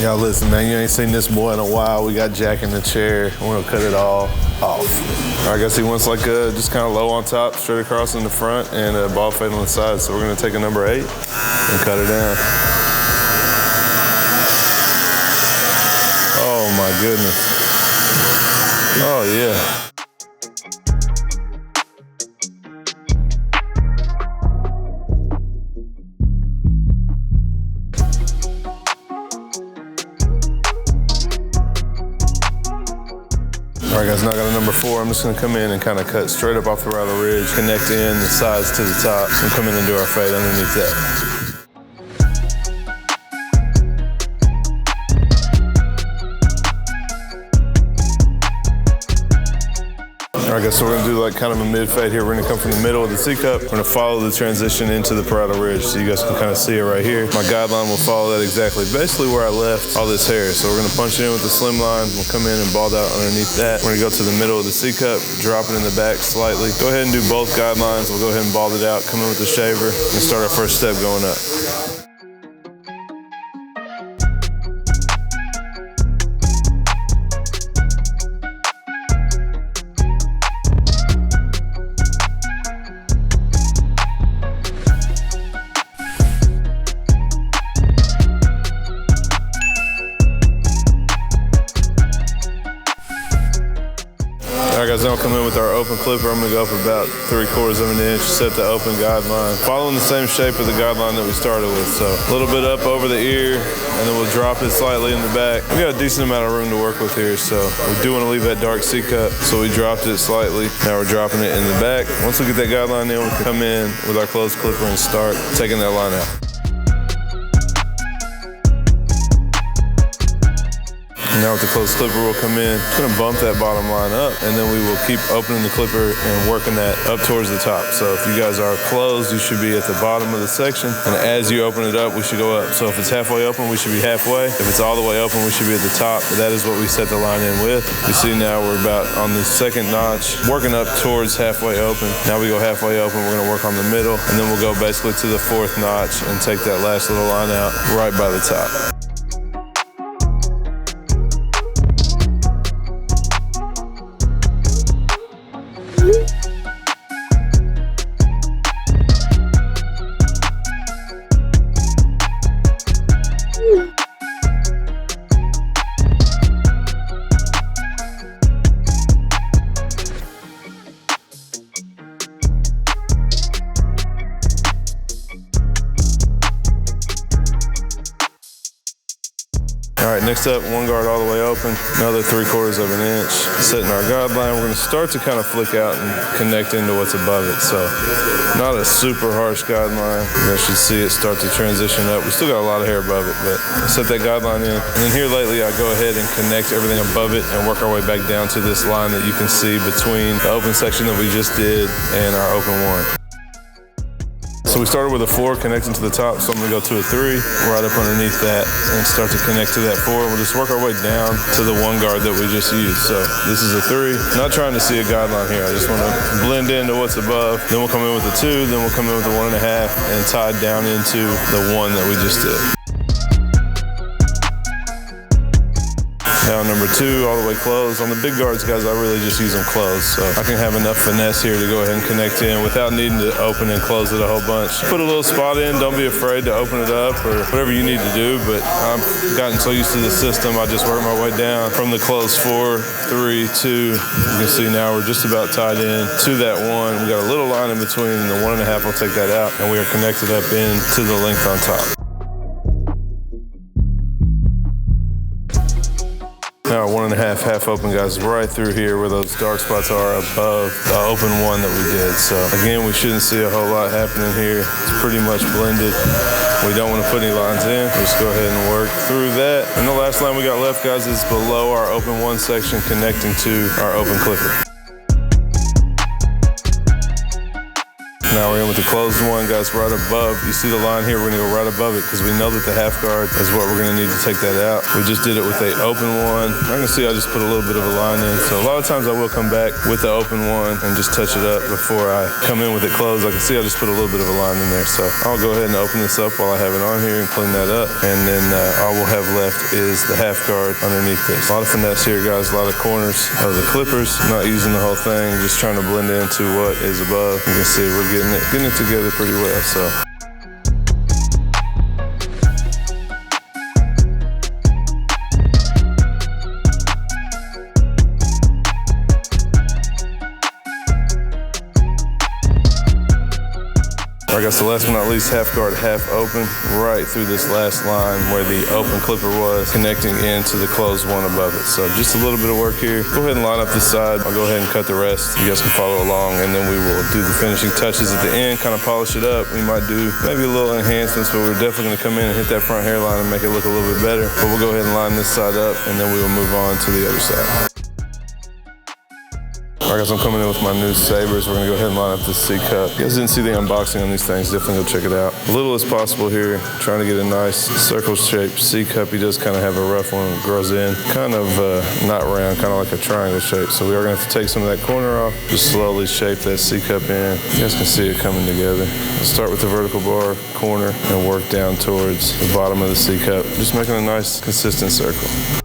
Y'all listen, man, you ain't seen this boy in a while. We got Jack in the chair. We're gonna cut it all off. I guess he wants like just kind of low on top, straight across in the front, and a ball fade on the side. So we're gonna take a number 8 and cut it down. Oh my goodness. Oh yeah. All right, guys, now I got a number 4. I'm just gonna come in and kind of cut straight up off the right of the ridge, connect in the sides to the top, and come in and do our fade underneath that. All right, guys, so we're gonna do like kind of a mid fade here. We're gonna come from the middle of the C cup. We're gonna follow the transition into the parietal ridge. So you guys can kind of see it right here. My guideline will follow that exactly, basically where I left all this hair. So we're gonna punch it in with the Slimline. We'll come in and bald out underneath that. We're gonna go to the middle of the C cup, drop it in the back slightly. Go ahead and do both guidelines. We'll go ahead and bald it out, come in with the shaver, and start our first step going up. All right, guys, now I'll come in with our open clipper. I'm gonna go up about 3/4 of an inch, set the open guideline, following the same shape of the guideline that we started with. So a little bit up over the ear, and then we'll drop it slightly in the back. We got a decent amount of room to work with here, so we do want to leave that dark C cut. So we dropped it slightly. Now we're dropping it in the back. Once we get that guideline in, we can come in with our closed clipper and start taking that line out. Now with the closed clipper, we'll come in, just gonna bump that bottom line up, and then we will keep opening the clipper and working that up towards the top. So if you guys are closed, you should be at the bottom of the section, and as you open it up, we should go up. So if it's halfway open, we should be halfway. If it's all the way open, we should be at the top. But that is what we set the line in with. You see now we're about on the second notch, working up towards halfway open. Now we go halfway open, we're gonna work on the middle, and then we'll go basically to the 4th notch and take that last little line out right by the top. All right, next up, one guard all the way open, another 3/4 of an inch. Setting our guideline, we're gonna start to kind of flick out and connect into what's above it. So not a super harsh guideline. You guys should see it start to transition up. We still got a lot of hair above it, but set that guideline in. And then here lately, I go ahead and connect everything above it and work our way back down to this line that you can see between the open section that we just did and our open one. So we started with a 4 connecting to the top, so I'm gonna go to a 3 right up underneath that and start to connect to that 4. We'll just work our way down to the 1 guard that we just used. So this is a 3. Not trying to see a guideline here. I just wanna blend into what's above. Then we'll come in with a 2, then we'll come in with a 1.5 and tie down into the 1 that we just did. Now number 2, all the way closed. On the big guards, guys, I really just use them closed. So I can have enough finesse here to go ahead and connect in without needing to open and close it a whole bunch. Put a little spot in, don't be afraid to open it up or whatever you need to do, but I've gotten so used to the system, I just work my way down from the closed 4, 3, 2. You can see now we're just about tied in to that 1. We got a little line in between, and the 1.5 will take that out, and we are connected up in to the length on top. Now 1.5 half open, guys, right through here where those dark spots are above the open 1 that we did. So again, we shouldn't see a whole lot happening here. It's pretty much blended. We don't want to put any lines in. Just go ahead and work through that. And the last line we got left, guys, is below our open 1 section connecting to our open clipper. Now we're in with the closed one, guys, right above. You see the line here, we're gonna go right above it because we know that the half guard is what we're gonna need to take that out. We just did it with a open one. I'm gonna see I just put a little bit of a line in. So a lot of times I will come back with the open one and just touch it up before I come in with it closed. I can see I just put a little bit of a line in there. So I'll go ahead and open this up while I have it on here and clean that up. And then all we'll have left is the half guard underneath this. A lot of finesse here, guys, a lot of corners of the clippers. Not using the whole thing, just trying to blend into what is above. You can see we're getting it together pretty well. So. I guess the last but not least, half guard, half open, right through this last line where the open clipper was, connecting into the closed one above it. So just a little bit of work here. Go ahead and line up this side. I'll go ahead and cut the rest. You guys can follow along, and then we will do the finishing touches at the end, kind of polish it up. We might do maybe a little enhancements, but we're definitely gonna come in and hit that front hairline and make it look a little bit better. But we'll go ahead and line this side up, and then we will move on to the other side. All right, guys, I'm coming in with my new Sabers. We're gonna go ahead and line up this C-cup. You guys didn't see the unboxing on these things, definitely go check it out. Little as possible here, trying to get a nice circle-shaped C-cup. He does kind of have a rough one that grows in, kind of not round, kind of like a triangle shape. So we are gonna have to take some of that corner off, just slowly shape that C-cup in. You guys can see it coming together. We'll start with the vertical bar corner and work down towards the bottom of the C-cup, just making a nice, consistent circle.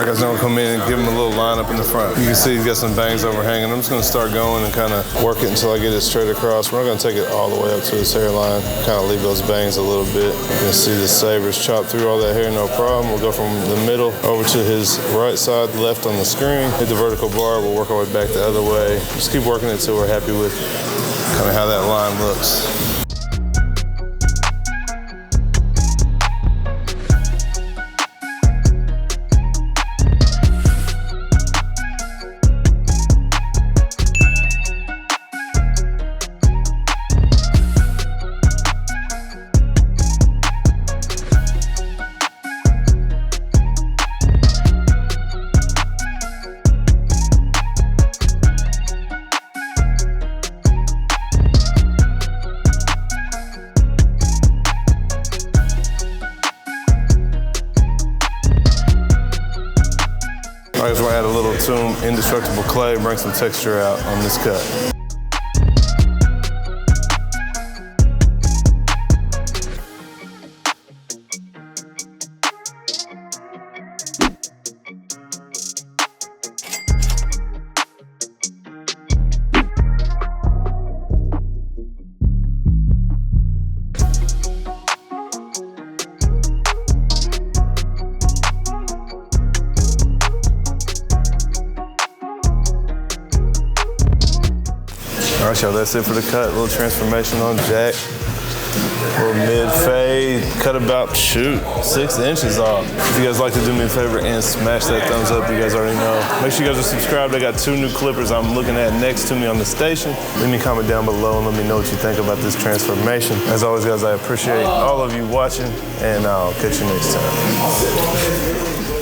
guys don't come in and give him a little line up in the front. You can see he's got some bangs overhanging. I'm just gonna start going and kind of work it until I get it straight across. We're not gonna take it all the way up to his hairline, kind of leave those bangs a little bit. You can see the Saber's chopped through all that hair, no problem. We'll go from the middle over to his right side, left on the screen, hit the vertical bar, we'll work our way back the other way. Just keep working it until we're happy with kind of how that line looks. All right, so I add a little Tomb indestructible clay, bring some texture out on this cut. All right, y'all, that's it for the cut. A little transformation on Jack. A little mid-fade, cut about, 6 inches off. If you guys like to do me a favor and smash that thumbs up, you guys already know. Make sure you guys are subscribed. I got 2 new clippers I'm looking at next to me on the station. Leave me a comment down below and let me know what you think about this transformation. As always, guys, I appreciate all of you watching, and I'll catch you next time.